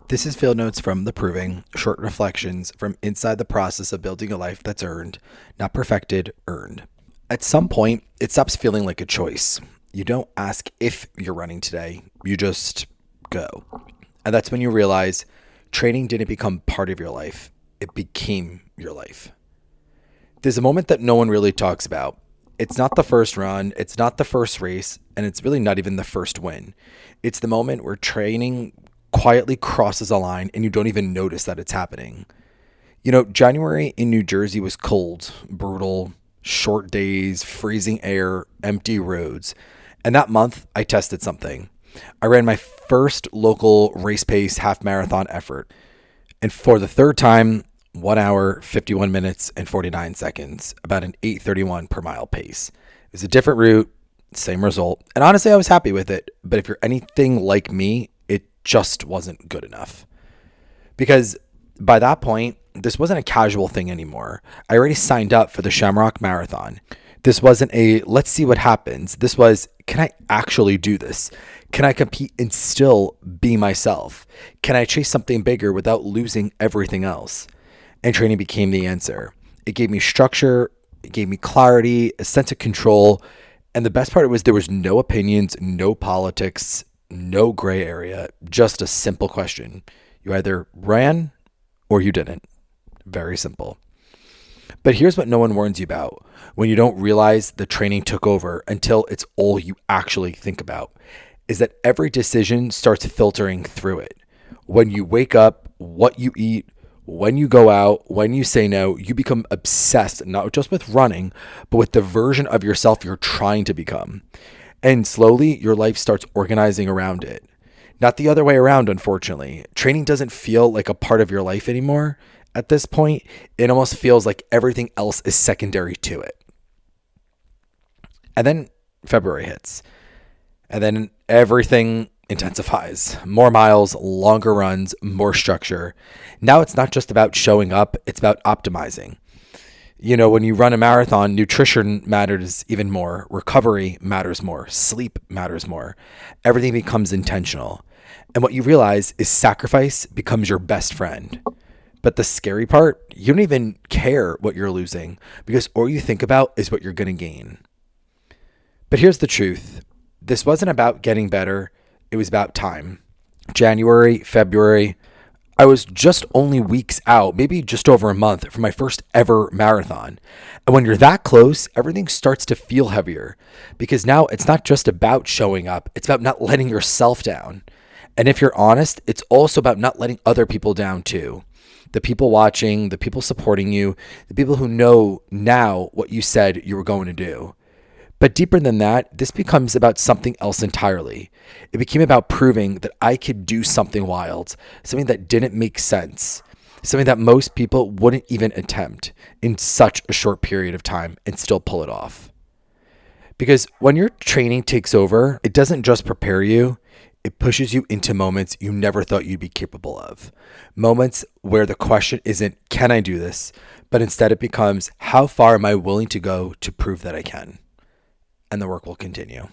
This is Field Notes from The Proving, short reflections from inside the process of building a life that's earned, not perfected, earned. At some point, it stops feeling like a choice. You don't ask if you're running today, you just go. And that's when you realize training didn't become part of your life, it became your life. There's a moment that no one really talks about. It's not the first run, it's not the first race, and it's really not even the first win. It's the moment where training quietly crosses a line and you don't even notice that it's happening. January in New Jersey was cold, brutal, short days, freezing air, empty roads. And that month, I tested something. I ran my first local race pace half marathon effort. And for the third time, 1 hour, 51 minutes, and 49 seconds, about an 8:31 per mile pace. It was a different route, same result. And honestly, I was happy with it. But if you're anything like me, it just wasn't good enough. Because by that point, this wasn't a casual thing anymore. I already signed up for the Shamrock Marathon. This wasn't a let's see what happens. This was, can I actually do this? Can I compete and still be myself? Can I chase something bigger without losing everything else? And training became the answer. It gave me structure, it gave me clarity, a sense of control. And the best part was there was no opinions, no politics, no gray area, just a simple question. You either ran or you didn't. Very simple. But here's what no one warns you about when you don't realize the training took over until it's all you actually think about, is that every decision starts filtering through it. When you wake up, what you eat, when you go out, when you say no, you become obsessed, not just with running, but with the version of yourself you're trying to become. And slowly, your life starts organizing around it. Not the other way around, unfortunately. Training doesn't feel like a part of your life anymore. At this point, it almost feels like everything else is secondary to it. And then February hits. And then everything intensifies. More miles, longer runs, more structure. Now it's not just about showing up, it's about optimizing. When you run a marathon, nutrition matters even more. Recovery matters more. Sleep matters more. Everything becomes intentional. And what you realize is sacrifice becomes your best friend. But the scary part, you don't even care what you're losing because all you think about is what you're going to gain. But here's the truth. This wasn't about getting better. It was about time. January, February, I was just only weeks out, maybe just over a month from my first ever marathon. And when you're that close, everything starts to feel heavier because now it's not just about showing up. It's about not letting yourself down. And if you're honest, it's also about not letting other people down too. The people watching, the people supporting you, the people who know now what you said you were going to do. But deeper than that, this becomes about something else entirely. It became about proving that I could do something wild, something that didn't make sense, something that most people wouldn't even attempt in such a short period of time and still pull it off. Because when your training takes over, it doesn't just prepare you, it pushes you into moments you never thought you'd be capable of. Moments where the question isn't, can I do this? But instead it becomes, how far am I willing to go to prove that I can? And the work will continue.